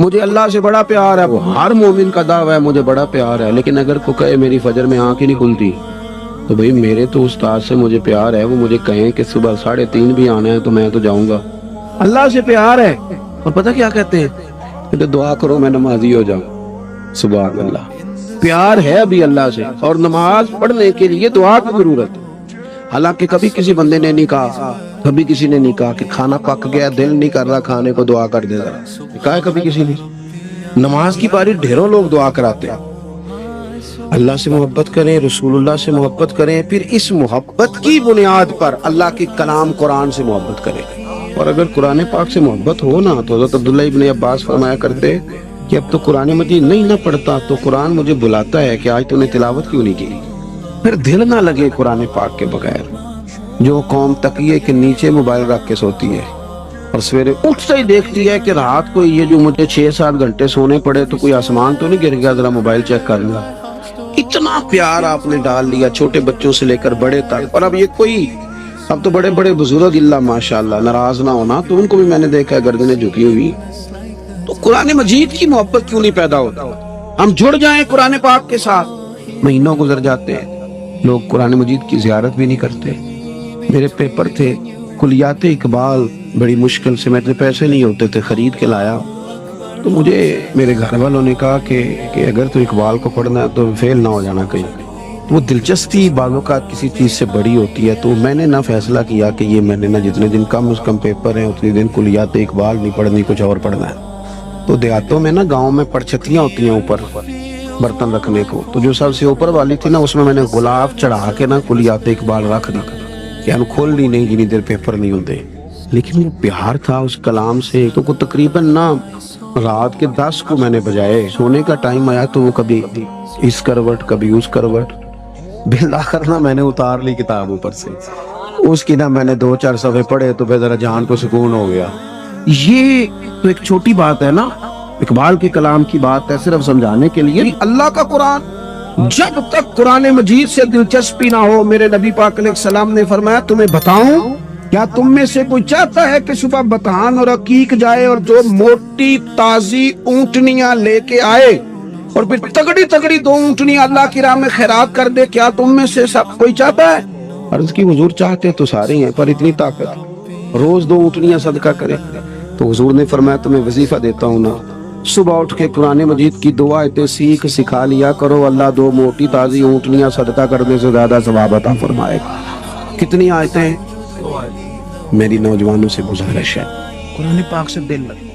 مجھے اللہ سے بڑا پیار ہے، وہ ہر مومن کا دعویٰ ہے مجھے بڑا پیار ہے، لیکن اگر کوئی کہے میری فجر میں آنکھ ہی نہیں کھلتی، تو بھئی میرے تو استاد سے مجھے پیار ہے، وہ مجھے کہیں کہ صبح 3:30 بھی آنا ہے تو میں تو جاؤں گا۔ اللہ سے پیار ہے، اور پتہ کیا کہتے ہیں کہ دعا کرو میں نمازی ہو جاؤں۔ سبحان اللہ، پیار ہے ابھی اللہ سے، اور نماز پڑھنے کے لیے دعا کی ضرورت ہے۔ حالانکہ کبھی کسی بندے نے نہیں کہا، کبھی کسی نے نہیں کہا کہ کھانا پک گیا دل نہیں کر رہا کھانے کو، دعا کر دے ذرا، کہا ہے کبھی کسی نے؟ نماز کی باری ڈھیروں لوگ دعا کراتے ہیں۔ اللہ سے محبت کریں، رسول اللہ سے محبت کریں، پھر اس محبت کی بنیاد پر اللہ کے کلام قرآن سے محبت کریں۔ اور اگر قرآن پاک سے محبت ہو نا، تو حضرت عبداللہ ابن عباس فرمایا کرتے کہ اب تو قرآن مجید نہیں نہ پڑھتا تو قرآن مجھے بلاتا ہے کہ آج تو نے تلاوت کیوں نہیں کی۔ پھر دل نہ لگے قرآن پاک کے بغیر۔ جو قوم تکیے کے نیچے موبائل رکھ کے سوتی ہے اور سویرے اٹھتے ہی دیکھتی ہے کہ رات کو یہ جو مجھے 6-7 گھنٹے سونے پڑے تو کوئی آسمان تو نہیں گر گیا، ذرا موبائل چیک کر لیا۔ اتنا پیار آپ نے ڈال لیا چھوٹے بچوں سے لے کر بڑے تک۔ اور اب یہ کوئی، اب تو بڑے بڑے بزرگ اللہ ماشاءاللہ ناراض نہ ہونا، تو ان کو بھی میں نے دیکھا ہے گردنیں جھکی ہوئی۔ تو قرآن مجید کی محبت کیوں نہیں پیدا ہوتا؟ ہم جڑ جائیں قرآن پاک کے ساتھ۔ مہینوں گزر جاتے ہیں، لوگ قرآن مجید کی زیارت بھی نہیں کرتے۔ میرے پیپر تھے کلیات اقبال، بڑی مشکل سے، میرے پیسے نہیں ہوتے تھے، خرید کے لایا۔ تو مجھے میرے گھر والوں نے کہا کہ اگر تو اقبال کو پڑھنا ہے تو فیل نہ ہو جانا کہیں۔ وہ دلچسپی بعض اوقات کسی چیز سے بڑی ہوتی ہے، تو میں نے نہ فیصلہ کیا کہ یہ میں نے نہ جتنے دن کم از کم پیپر ہیں اتنے دن کلیات اقبال نہیں پڑھنی، کچھ اور پڑھنا ہے۔ تو دیہاتوں میں نا گاؤں میں پرچھتیاں ہوتی ہیں اوپر برتن رکھنے کو، تو جو سب سے اوپر والی تھی نا اس میں نے غلاف چڑھا کے نا کلیات اقبال رکھ دی کہ ہم کھولنی نہیں جنی دیر پیپر نہیں ہوتے۔ لیکن وہ پیار تھا اس کلام سے، تو کو تقریباً نا رات کے 10 کو میں نے بجائے، سونے کا ٹائم آیا تو وہ کبھی اس کروٹ کبھی اس کروٹ، بالآخر نا میں نے اتار لی کتاب اوپر سے، اس کی نا میں نے 2-4 صفحے پڑھے تو پھر ذرا جان کو سکون ہو گیا۔ یہ تو ایک چھوٹی بات ہے نا، اقبال کے کلام کی بات ہے صرف سمجھانے کے لیے۔ اللہ کا قرآن، جب تک قرآن مجید سے دلچسپی نہ ہو، میرے نبی پاک علیہ السلام نے فرمایا تمہیں بتاؤں کیا تم میں سے کوئی چاہتا ہے کہ صبح بطحان اور عقیق جائے اور جو موٹی تازی اونٹنیاں لے کے آئے اور پھر تگڑی تگڑی 2 اونٹنیاں اللہ کی راہ میں خیرات کر دے؟ کیا تم میں سے سب کوئی چاہتا ہے؟ عرض کی حضور چاہتے تو سارے ہیں، پر اتنی طاقت روز 2 اونٹنیاں صدقہ کرے؟ تو حضور نے فرمایا تمہیں وظیفہ دیتا ہوں نا، صبح اٹھ کے قرآن مجید کی 2 آیتیں سیکھ سکھا لیا کرو، اللہ 2 موٹی تازی اونٹنیاں صدقہ کرنے سے زیادہ ثواب عطا فرمائے گا۔ کتنی آیتیں؟ میری نوجوانوں سے گزارش ہے قرآن پاک سے دل لگے۔